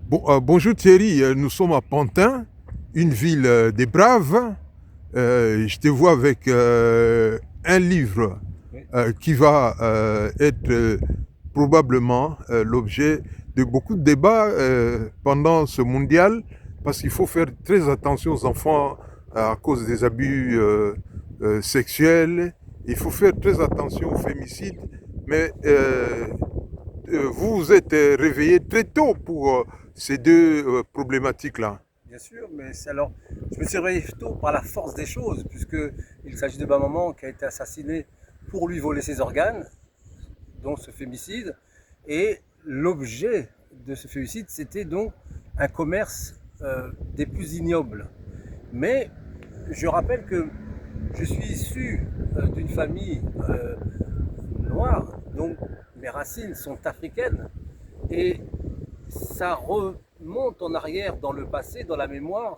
Bonjour Thierry, nous sommes à Pantin, une ville des Braves. Je te vois avec un livre Oui. qui va être probablement l'objet de beaucoup de débats pendant ce mondial, parce qu'il faut faire très attention aux enfants à cause des abus sexuels. Il faut faire très attention aux fémicides, mais vous vous êtes réveillé très tôt pour ces deux problématiques-là. Bien sûr, mais je me suis réveillé tôt par la force des choses, puisqu'il s'agit de ma maman qui a été assassinée pour lui voler ses organes, donc ce fémicide. Et l'objet de ce fémicide, c'était donc un commerce des plus ignobles. Mais je rappelle que je suis issu d'une famille noire, donc mes racines sont africaines. Et ça remonte en arrière dans le passé, dans la mémoire,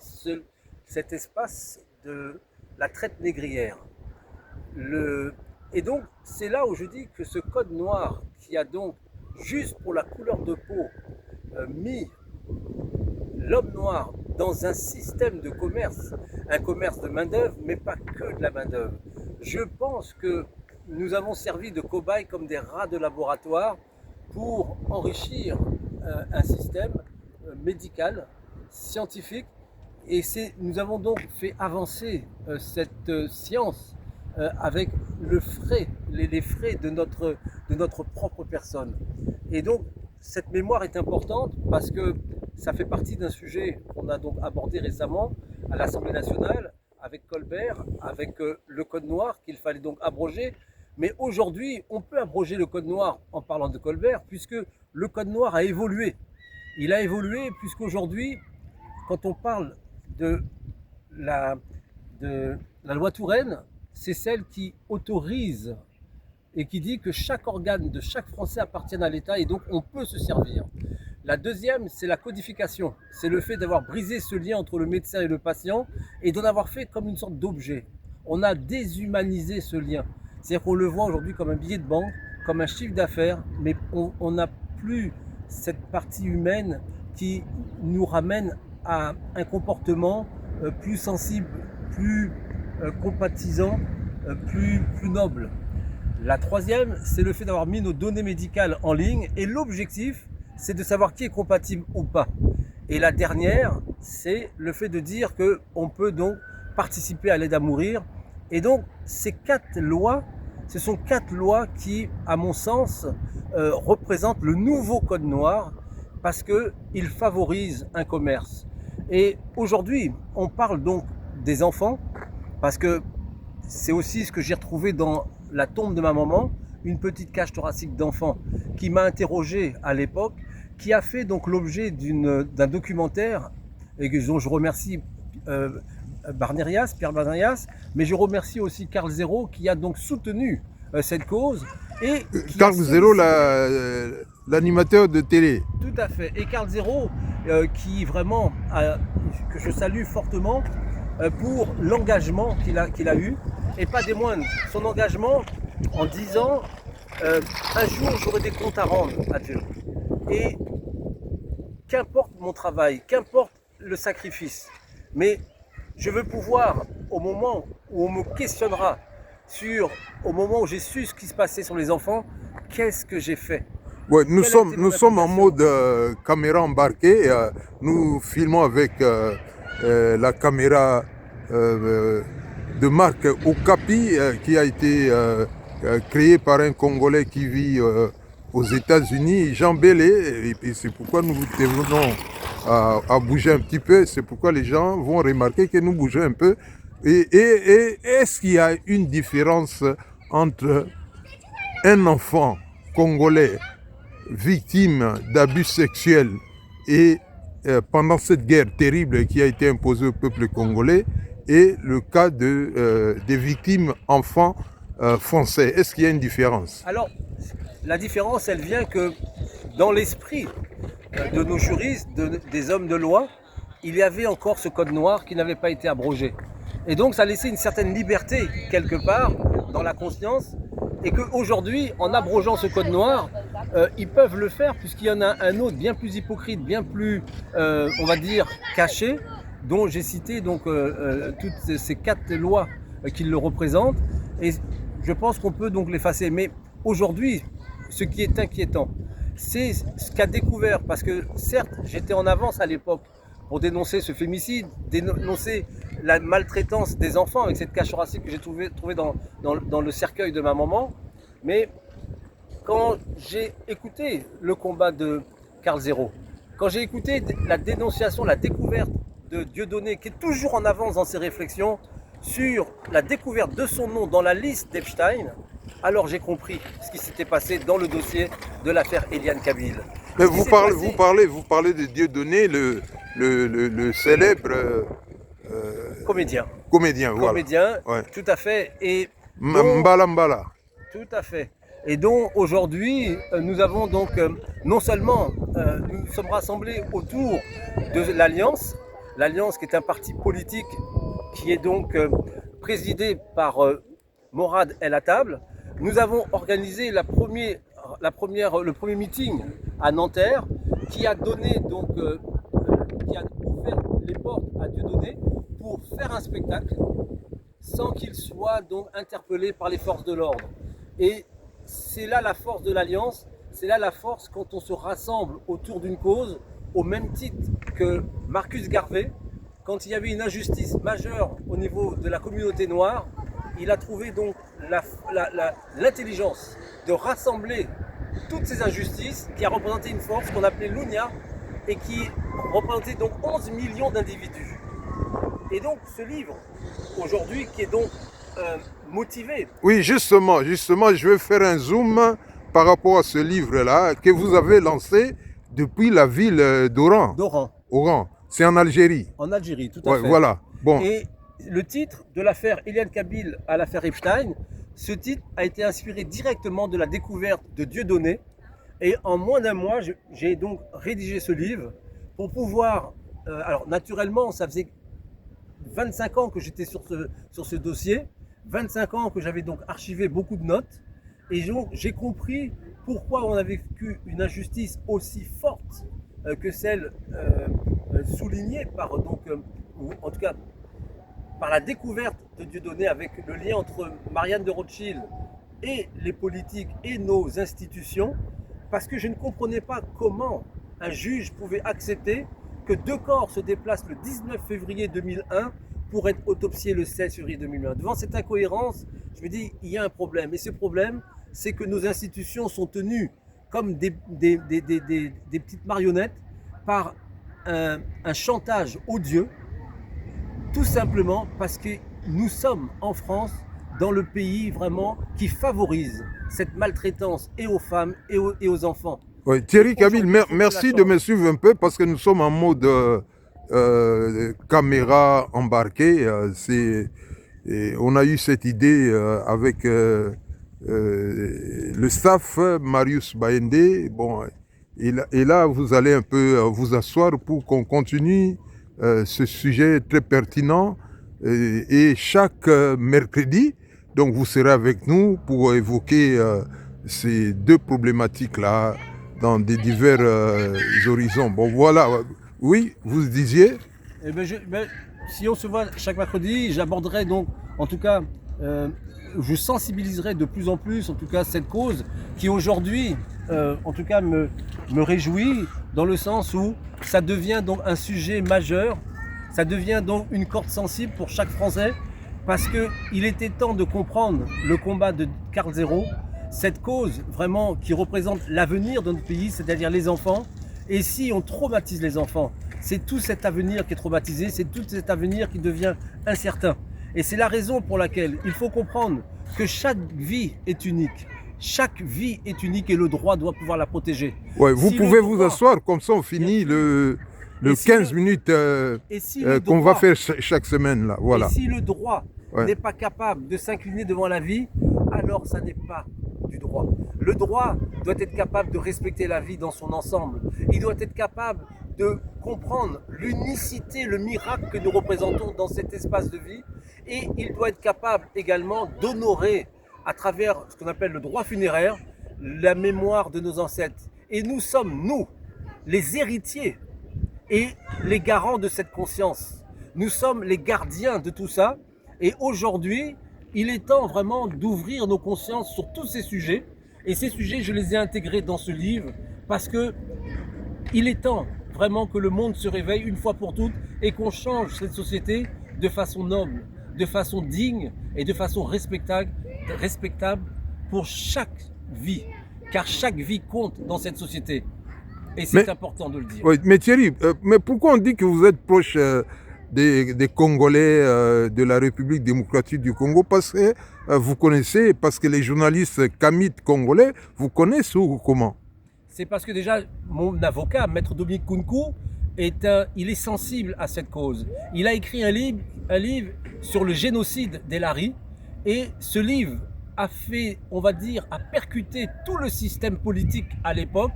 cet espace de la traite négrière. Le, et donc, c'est là où je dis que ce code noir qui a donc, juste pour la couleur de peau, mis l'homme noir dans un système de commerce, un commerce de main-d'œuvre, mais pas que de la main-d'œuvre. Je pense que nous avons servi de cobayes comme des rats de laboratoire pour enrichir un système médical, scientifique, et nous avons donc fait avancer cette science avec les frais de notre propre personne. Et donc, cette mémoire est importante parce que ça fait partie d'un sujet qu'on a donc abordé récemment à l'Assemblée nationale avec Colbert, avec le Code noir qu'il fallait donc abroger. Mais aujourd'hui, on peut abroger le Code noir en parlant de Colbert puisque le Code noir a évolué. Il a évolué puisqu'aujourd'hui, quand on parle de la, de la loi Touraine, c'est celle qui autorise et qui dit que chaque organe de chaque Français appartient à l'État et donc on peut se servir. La deuxième, c'est la codification. C'est le fait d'avoir brisé ce lien entre le médecin et le patient et d'en avoir fait comme une sorte d'objet. On a déshumanisé ce lien. C'est-à-dire qu'on le voit aujourd'hui comme un billet de banque, comme un chiffre d'affaires, mais on n'a plus cette partie humaine qui nous ramène à un comportement plus sensible, plus compatisant, plus noble. La troisième, c'est le fait d'avoir mis nos données médicales en ligne et l'objectif, c'est de savoir qui est compatible ou pas. Et la dernière, c'est le fait de dire qu'on peut donc participer à l'aide à mourir. Et donc, ce sont quatre lois qui, à mon sens, représentent le nouveau code noir parce qu'ils favorisent un commerce. Et aujourd'hui, on parle donc des enfants parce que c'est aussi ce que j'ai retrouvé dans la tombe de ma maman, une petite cage thoracique d'enfant qui m'a interrogé à l'époque, qui a fait donc l'objet d'un documentaire et dont je remercie Pierre Barnerias, mais je remercie aussi Carl Zéro qui a donc soutenu cette cause et qui a Carl Zéro, sollicité. l'animateur de télé. Tout à fait. Et Carl Zéro, qui vraiment, que je salue fortement pour l'engagement qu'il a eu, et pas des moindres. Son engagement en disant un jour j'aurai des comptes à rendre à Dieu. Et qu'importe mon travail, qu'importe le sacrifice, mais je veux pouvoir, au moment où on me questionnera au moment où j'ai su ce qui se passait sur les enfants, qu'est-ce que j'ai fait? Ouais, Quelle a été mon nous sommes en implication? mode caméra embarquée. Nous filmons avec la caméra euh, de marque Okapi qui a été créée par un Congolais qui vit aux États-Unis, Jean Bélé. Et c'est pourquoi nous devenons à bouger un petit peu. C'est pourquoi les gens vont remarquer que nous bougeons un peu. Et est-ce qu'il y a une différence entre un enfant congolais victime d'abus sexuels et pendant cette guerre terrible qui a été imposée au peuple congolais et le cas des victimes enfants français? Est-ce qu'il y a une différence? Alors, la différence, elle vient que dans l'esprit de nos juristes, des hommes de loi, il y avait encore ce code noir qui n'avait pas été abrogé. Et donc ça laissait une certaine liberté quelque part dans la conscience et qu'aujourd'hui, en abrogeant ce code noir, ils peuvent le faire puisqu'il y en a un autre bien plus hypocrite, bien plus, on va dire, caché, dont j'ai cité donc toutes ces 4 lois qui le représentent. Et je pense qu'on peut donc l'effacer. Mais aujourd'hui, ce qui est inquiétant, c'est ce qu'a découvert, parce que certes, j'étais en avance à l'époque pour dénoncer ce fémicide, dénoncer la maltraitance des enfants avec cette cage thoracique que j'ai trouvée dans le cercueil de ma maman. Mais quand j'ai écouté le combat de Karl Zéro, quand j'ai écouté la dénonciation, la découverte de Dieudonné, qui est toujours en avance dans ses réflexions sur la découverte de son nom dans la liste d'Epstein, alors j'ai compris ce qui s'était passé dans le dossier de l'affaire Eliane Kabyl. Mais vous parlez de Dieudonné, le célèbre comédien. Comédien, voilà. Comédien, Ouais. tout à fait. Et Mbala Mbala. tout à fait. Et donc aujourd'hui, nous avons donc non seulement nous sommes rassemblés autour de l'Alliance qui est un parti politique qui est donc présidé par Morad El Attab. Nous avons organisé le premier meeting à Nanterre qui a donné donc qui a ouvert les portes à Dieudonné pour faire un spectacle sans qu'il soit donc interpellé par les forces de l'ordre. Et c'est là la force de l'Alliance, c'est là la force quand on se rassemble autour d'une cause, au même titre que Marcus Garvey, quand il y avait une injustice majeure au niveau de la communauté noire, il a trouvé donc l'intelligence de rassembler toutes ces injustices, qui a représenté une force qu'on appelait l'UNIA, et qui représentait donc 11 millions d'individus. Et donc ce livre, aujourd'hui, qui est donc motivé. Oui, justement, je vais faire un zoom par rapport à ce livre-là que vous avez lancé depuis la ville d'Oran. Oran, c'est en Algérie. En Algérie, tout à fait. Voilà. Bon. Et le titre de l'affaire Eliane Kabyl à l'affaire Epstein, ce titre a été inspiré directement de la découverte de Dieudonné. Et en moins d'un mois, j'ai donc rédigé ce livre pour pouvoir... alors naturellement, ça faisait 25 ans que j'étais sur ce dossier, 25 ans que j'avais donc archivé beaucoup de notes. Et donc j'ai compris pourquoi on avait vécu une injustice aussi forte que celle soulignée par, ou en tout cas, par la découverte de Dieudonné avec le lien entre Marianne de Rothschild et les politiques et nos institutions, parce que je ne comprenais pas comment un juge pouvait accepter que 2 corps se déplacent le 19 février 2001 pour être autopsiés le 16 février 2001. Devant cette incohérence, je me dis, il y a un problème. Et ce problème, c'est que nos institutions sont tenues comme des petites marionnettes par un chantage odieux, tout simplement parce que nous sommes en France dans le pays vraiment qui favorise cette maltraitance et aux femmes et aux enfants. Oui, Thierry Kabyl, merci de me suivre un peu parce que nous sommes en mode caméra embarquée. On a eu cette idée avec le staff, Marius Baende. Bon, et là, vous allez un peu vous asseoir pour qu'on continue ce sujet très pertinent. Et chaque mercredi, donc vous serez avec nous pour évoquer ces 2 problématiques-là dans des divers horizons. Bon, voilà. Oui, vous disiez? Eh ben, si on se voit chaque mercredi, j'aborderai donc, en tout cas, je sensibiliserai de plus en plus, en tout cas, cette cause qui aujourd'hui, en tout cas, me réjouit dans le sens où ça devient donc un sujet majeur, ça devient donc une corde sensible pour chaque Français, parce qu'il était temps de comprendre le combat de Karl Zéro, cette cause vraiment qui représente l'avenir de notre pays, c'est-à-dire les enfants. Et si on traumatise les enfants, c'est tout cet avenir qui est traumatisé, c'est tout cet avenir qui devient incertain. Et c'est la raison pour laquelle il faut comprendre que chaque vie est unique. Chaque vie est unique et le droit doit pouvoir la protéger. Ouais, vous pouvez vous asseoir, comme ça on finit le 15 minutes qu'on va faire chaque semaine. Là. Voilà. Et si le droit n'est pas capable de s'incliner devant la vie, alors ça n'est pas du droit. Le droit doit être capable de respecter la vie dans son ensemble. Il doit être capable de comprendre l'unicité, le miracle que nous représentons dans cet espace de vie. Et il doit être capable également d'honorer, à travers ce qu'on appelle le droit funéraire, la mémoire de nos ancêtres. Et nous sommes, nous, les héritiers et les garants de cette conscience. Nous sommes les gardiens de tout ça. Et aujourd'hui, il est temps vraiment d'ouvrir nos consciences sur tous ces sujets. Et ces sujets, je les ai intégrés dans ce livre parce que il est temps vraiment que le monde se réveille une fois pour toutes et qu'on change cette société de façon noble, de façon digne et de façon respectable pour chaque vie. Car chaque vie compte dans cette société. Et c'est important de le dire. Oui, mais Thierry, mais pourquoi on dit que vous êtes proche des Congolais de la République démocratique du Congo? Parce que vous connaissez, parce que les journalistes kamites congolais vous connaissent ou comment? C'est parce que déjà, mon avocat, Maître Dominique Kounkou, il est sensible à cette cause. Il a écrit un livre sur le génocide des Laris. Et ce livre a fait, on va dire, a percuté tout le système politique à l'époque.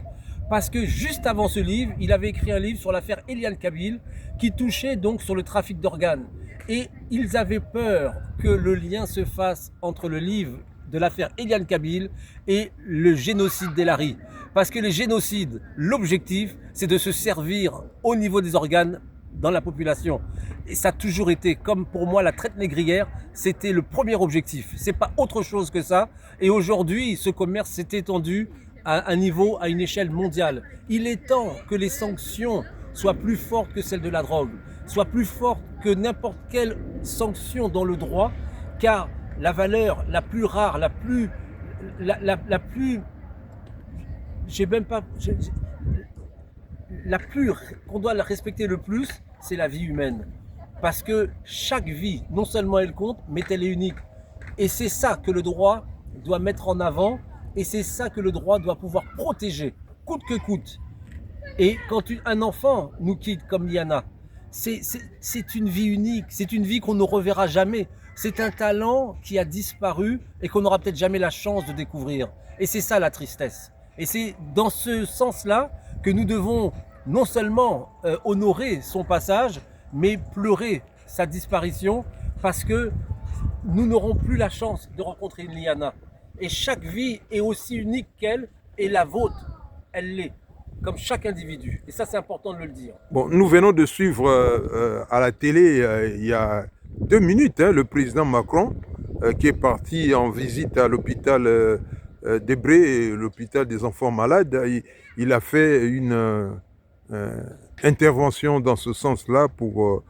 Parce que juste avant ce livre, il avait écrit un livre sur l'affaire Eliane Kabyl qui touchait donc sur le trafic d'organes. Et ils avaient peur que le lien se fasse entre le livre de l'affaire Eliane Kabyl et le génocide des Laris. Parce que les génocides, l'objectif, c'est de se servir au niveau des organes dans la population. Et ça a toujours été, comme pour moi, la traite négrière, c'était le premier objectif. C'est pas autre chose que ça. Et aujourd'hui, ce commerce s'est étendu à un niveau, à une échelle mondiale. Il est temps que les sanctions soient plus fortes que celles de la drogue, soient plus fortes que n'importe quelle sanction dans le droit, car la valeur la plus rare, la plus, j'ai même pas, la plus qu'on doit la respecter le plus, c'est la vie humaine, parce que chaque vie, non seulement elle compte, mais elle est unique. Et c'est ça que le droit doit mettre en avant. Et c'est ça que le droit doit pouvoir protéger, coûte que coûte. Et quand un enfant nous quitte comme Liana, c'est une vie unique, c'est une vie qu'on ne reverra jamais. C'est un talent qui a disparu et qu'on n'aura peut-être jamais la chance de découvrir. Et c'est ça la tristesse. Et c'est dans ce sens-là que nous devons non seulement honorer son passage, mais pleurer sa disparition, parce que nous n'aurons plus la chance de rencontrer une Liana. Et chaque vie est aussi unique qu'elle, et la vôtre, elle l'est, comme chaque individu. Et ça, c'est important de le dire. Bon, nous venons de suivre à la télé, il y a 2 minutes, le président Macron, qui est parti en visite à l'hôpital d'Ebré, l'hôpital des enfants malades. Il a fait une intervention dans ce sens-là pour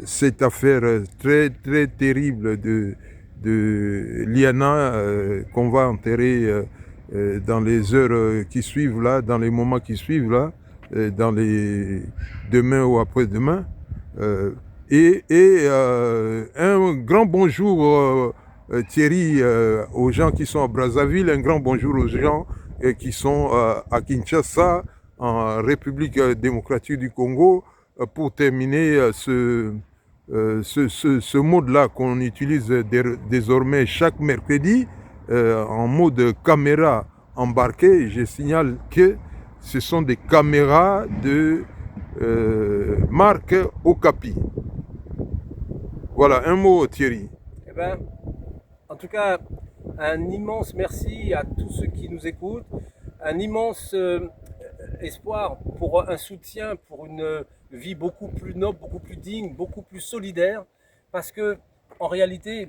cette affaire très, très terrible de Liana qu'on va enterrer dans les heures qui suivent là, dans les moments qui suivent là, dans les demain ou après-demain. Un grand bonjour Thierry aux gens qui sont à Brazzaville, un grand bonjour aux gens qui sont à Kinshasa, en République démocratique du Congo, pour terminer ce mode-là qu'on utilise désormais chaque mercredi en mode caméra embarquée. Je signale que ce sont des caméras de marque Okapi. Voilà, un mot Thierry. Eh ben, en tout cas, un immense merci à tous ceux qui nous écoutent, un immense espoir pour un soutien, pour une vie beaucoup plus noble, beaucoup plus digne, beaucoup plus solidaire, parce que en réalité,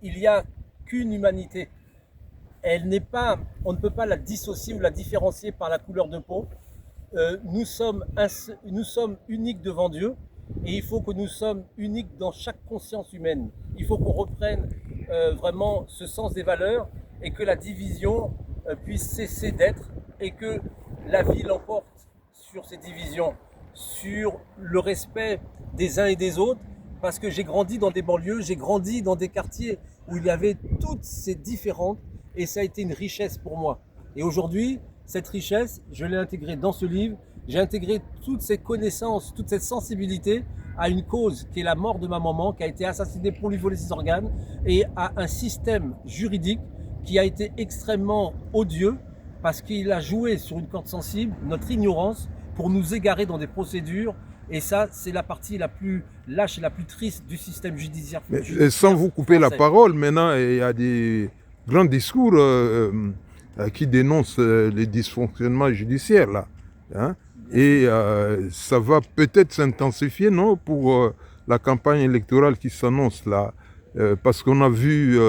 il n'y a qu'une humanité. Elle n'est pas, on ne peut pas la dissocier ou la différencier par la couleur de peau. Nous sommes uniques devant Dieu, et il faut que nous sommes uniques dans chaque conscience humaine. Il faut qu'on reprenne vraiment ce sens des valeurs, et que la division puisse cesser d'être, et que la vie l'emporte sur ces divisions, sur le respect des uns et des autres, parce que j'ai grandi dans des banlieues, j'ai grandi dans des quartiers où il y avait toutes ces différentes, et ça a été une richesse pour moi. Et aujourd'hui, cette richesse, je l'ai intégrée dans ce livre, j'ai intégré toutes ces connaissances, toute cette sensibilité à une cause qui est la mort de ma maman, qui a été assassinée pour lui voler ses organes, et à un système juridique qui a été extrêmement odieux, parce qu'il a joué sur une corde sensible, notre ignorance, pour nous égarer dans des procédures. Et ça, c'est la partie la plus lâche et la plus triste du système judiciaire. Sans vous couper la parole, maintenant, il y a des grand discours qui dénonce les dysfonctionnements judiciaires là. Hein. Et ça va peut-être s'intensifier, non, pour la campagne électorale qui s'annonce là. Parce qu'on a vu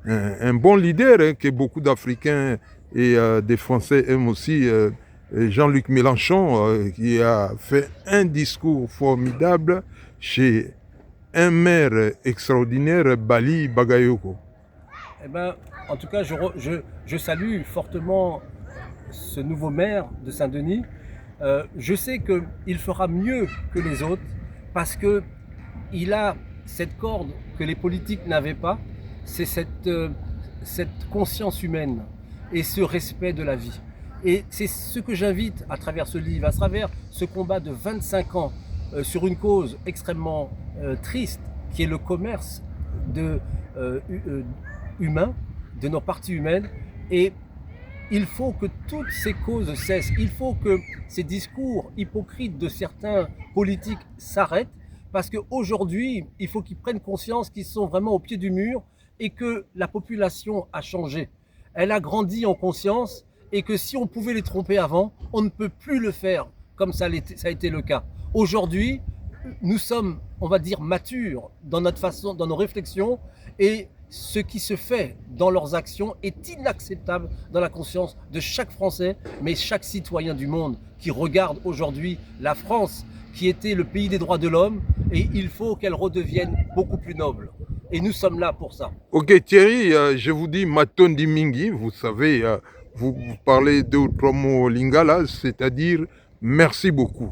un bon leader hein, que beaucoup d'Africains et des Français aiment aussi, Jean-Luc Mélenchon, qui a fait un discours formidable chez un maire extraordinaire, Bali Bagayoko. Eh ben, en tout cas, je salue fortement ce nouveau maire de Saint-Denis. Je sais qu'il fera mieux que les autres parce qu'il a cette corde que les politiques n'avaient pas, c'est cette conscience humaine et ce respect de la vie. Et c'est ce que j'invite à travers ce livre, à travers ce combat de 25 ans sur une cause extrêmement triste, qui est le commerce humain, de nos parties humaines. Et il faut que toutes ces causes cessent. Il faut que ces discours hypocrites de certains politiques s'arrêtent. Parce qu'aujourd'hui, il faut qu'ils prennent conscience qu'ils sont vraiment au pied du mur et que la population a changé. Elle a grandi en conscience et que si on pouvait les tromper avant, on ne peut plus le faire comme ça a été le cas. Aujourd'hui, nous sommes, on va dire, matures dans notre façon, dans nos réflexions, et ce qui se fait dans leurs actions est inacceptable dans la conscience de chaque Français, mais chaque citoyen du monde qui regarde aujourd'hui la France, qui était le pays des droits de l'homme, et il faut qu'elle redevienne beaucoup plus noble. Et nous sommes là pour ça. Ok Thierry, je vous dis Matondi Mingi, vous savez, vous parlez 2 ou 3 mots lingala, c'est-à-dire merci beaucoup.